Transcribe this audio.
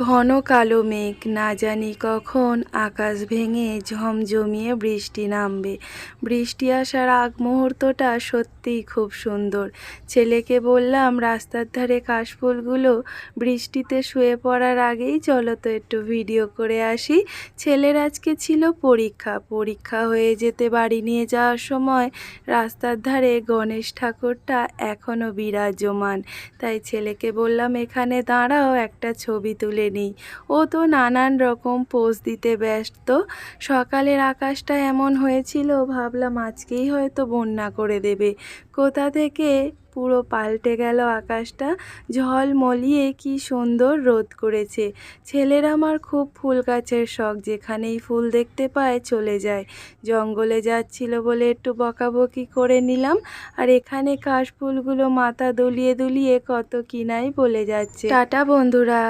ঘন কালো মেঘ, না জানি কখন আকাশ ভেঙে ঝমঝমিয়ে বৃষ্টি নামবে। বৃষ্টি আসার আগ মুহূর্তটা সত্যিই খুব সুন্দর। ছেলেকে বললাম রাস্তার ধারে কাশফুলগুলো বৃষ্টিতে শুয়ে পড়ার আগেই চলো তো একটু ভিডিও করে আসি। ছেলের আজকে ছিল পরীক্ষা হয়ে যেতে বাড়ি নিয়ে যাওয়ার সময় রাস্তার ধারে গণেশ ঠাকুরটা এখনও বিরাজমান। তাই ছেলেকে বললাম এখানে দাঁড়াও, একটা ছবি তুলে নিই। ও তো নানান রকম পোজ দিতে ব্যস্ত। সকালের আকাশটা এমন হয়েছিল, ভাবলাম আজকেই হয়তো বন্যা করে দেবে। কোথা থেকে পুরো পাল্টে গেল আকাশটা। ঝলমলিয়ে কি সুন্দর রোদ করেছে। ছেলের আমার খুব ফুল গাছের শখ, যেখানেই ফুল দেখতে পায় চলে যায়। জঙ্গলে যাচ্ছিল বলে একটু বকাবকি করে নিলাম। আর এখানে কাশফুলগুলো মাথা দুলিয়ে দুলিয়ে কত কি নাই বলে যাচ্ছে। টাটা বন্ধুরা।